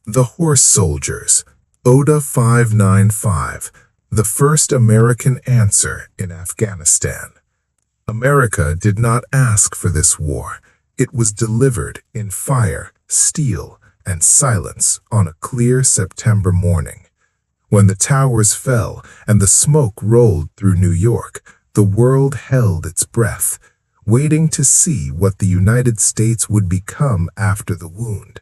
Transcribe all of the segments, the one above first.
The Horse Soldiers, ODA 595, the first American answer in Afghanistan. America did not ask for this war. It was delivered in fire, steel, and silence on a clear September morning. When the towers fell and the smoke rolled through New York, the world held its breath, waiting to see what the United States would become after the wound.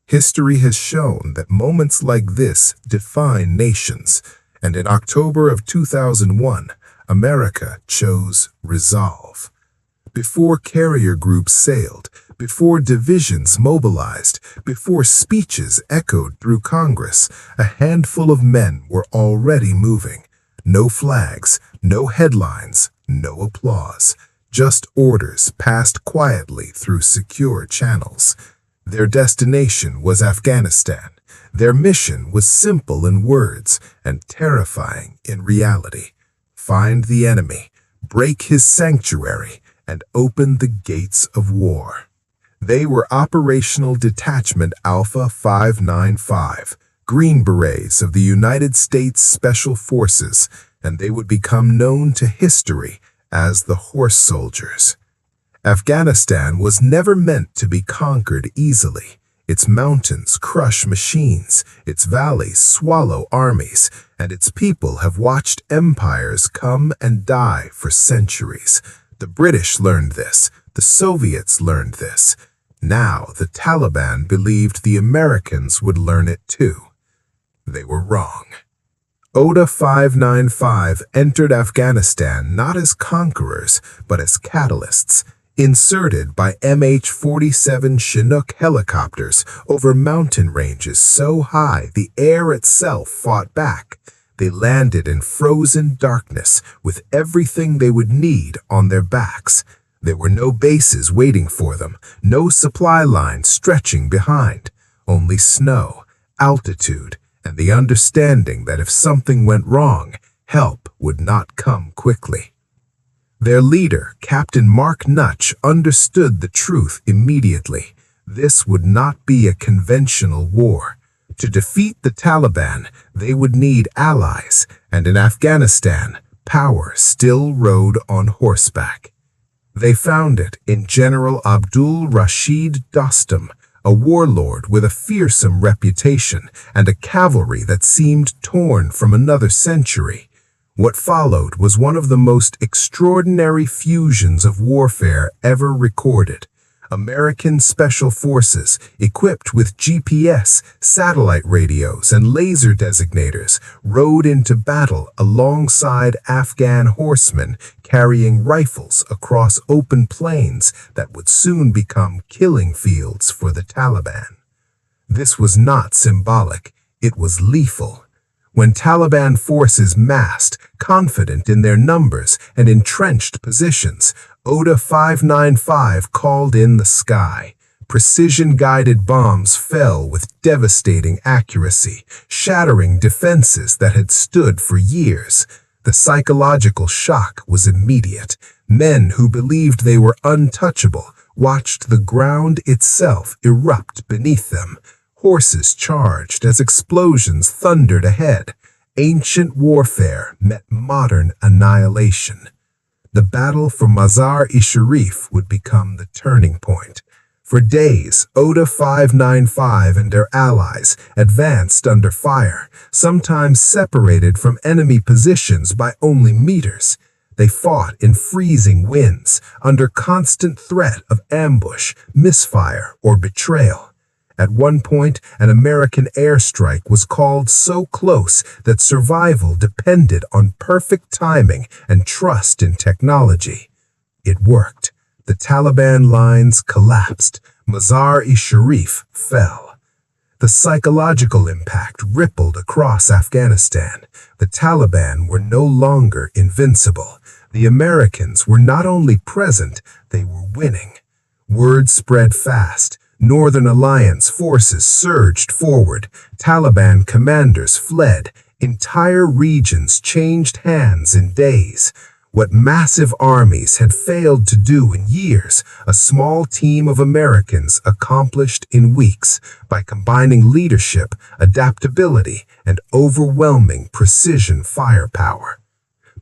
History has shown that moments like this define nations, and in October of 2001, America chose resolve. Before carrier groups sailed, before divisions mobilized, before speeches echoed through Congress, a handful of men were already moving. No flags, no headlines, no applause, just orders passed quietly through secure channels. Their destination was Afghanistan. Their mission was simple in words and terrifying in reality. Find the enemy, break his sanctuary, and open the gates of war. They were Operational Detachment Alpha 595, Green Berets of the United States Special Forces, and they would become known to history as the Horse Soldiers. Afghanistan was never meant to be conquered easily. Its mountains crush machines, its valleys swallow armies, and its people have watched empires come and die for centuries. The British learned this. The Soviets learned this. Now the Taliban believed the Americans would learn it too. They were wrong. ODA 595 entered Afghanistan not as conquerors, but as catalysts, inserted by MH-47 Chinook helicopters over mountain ranges so high the air itself fought back. They landed in frozen darkness with everything they would need on their backs. There were no bases waiting for them, no supply lines stretching behind, only snow, altitude, and the understanding that if something went wrong, help would not come quickly. Their leader, Captain Mark Nutch, understood the truth immediately. This would not be a conventional war. To defeat the Taliban, they would need allies, and in Afghanistan, power still rode on horseback. They found it in General Abdul Rashid Dostum, a warlord with a fearsome reputation and a cavalry that seemed torn from another century. What followed was one of the most extraordinary fusions of warfare ever recorded. American Special Forces, equipped with GPS, satellite radios, and laser designators, rode into battle alongside Afghan horsemen carrying rifles across open plains that would soon become killing fields for the Taliban. This was not symbolic, it was lethal. When Taliban forces massed, confident in their numbers and entrenched positions, ODA 595 called in the sky. Precision-guided bombs fell with devastating accuracy, shattering defenses that had stood for years. The psychological shock was immediate. Men who believed they were untouchable watched the ground itself erupt beneath them. Horses charged as explosions thundered ahead. Ancient warfare met modern annihilation. The battle for Mazar-i-Sharif would become the turning point. For days, ODA 595 and their allies advanced under fire, sometimes separated from enemy positions by only meters. They fought in freezing winds, under constant threat of ambush, misfire, or betrayal. At one point, an American airstrike was called so close that survival depended on perfect timing and trust in technology. It worked. The Taliban lines collapsed. Mazar-i-Sharif fell. The psychological impact rippled across Afghanistan. The Taliban were no longer invincible. The Americans were not only present, they were winning. Word spread fast. Northern Alliance forces surged forward. Taliban commanders fled. Entire regions changed hands in days. What massive armies had failed to do in years, a small team of Americans accomplished in weeks by combining leadership, adaptability, and overwhelming precision firepower.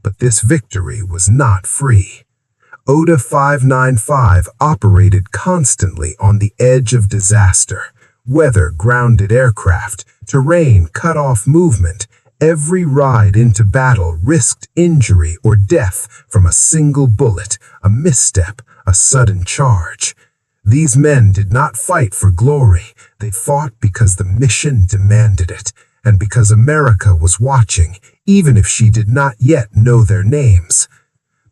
But this victory was not free. ODA 595 operated constantly on the edge of disaster. Weather grounded aircraft, terrain cut off movement. Every ride into battle risked injury or death from a single bullet, a misstep, a sudden charge. These men did not fight for glory. They fought because the mission demanded it, and because America was watching, even if she did not yet know their names.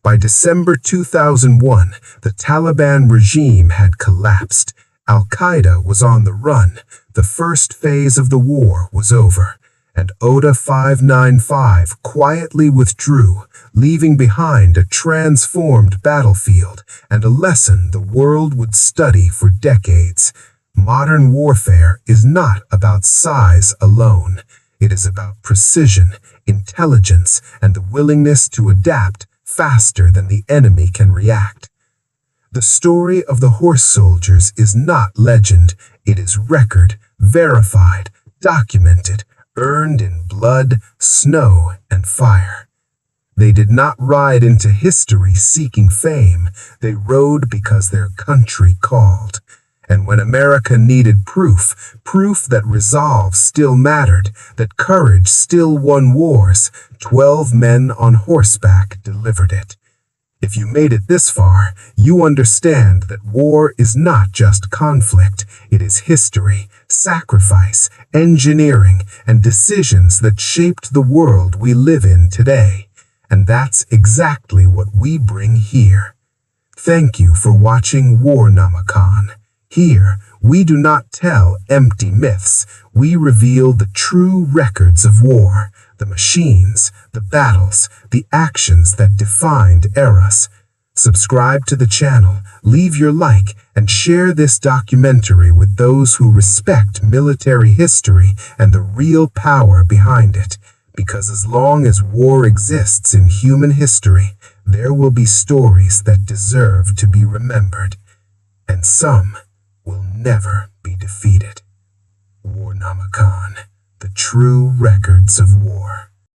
By December 2001, the Taliban regime had collapsed. Al-Qaeda was on the run. The first phase of the war was over, and ODA 595 quietly withdrew, leaving behind a transformed battlefield and a lesson the world would study for decades. Modern warfare is not about size alone. It is about precision, intelligence, and the willingness to adapt faster than the enemy can react. The story of the horse soldiers is not legend. It is record, verified, documented, earned in blood, snow, and fire. They did not ride into history seeking fame. They rode because their country called. And when America needed proof that resolve still mattered, that courage still won wars, 12 men on horseback delivered it. If you made it this far, you understand that war is not just conflict. It is history, sacrifice, engineering, and decisions that shaped the world we live in today. And that's exactly what we bring here. Thank you for watching WarNomicon. Here, we do not tell empty myths. We reveal the true records of war, the machines, the battles, the actions that defined eras. Subscribe to the channel, leave your like, and share this documentary with those who respect military history and the real power behind it. Because as long as war exists in human history, there will be stories that deserve to be remembered. And some will never be defeated. WarNomicon, the true records of war.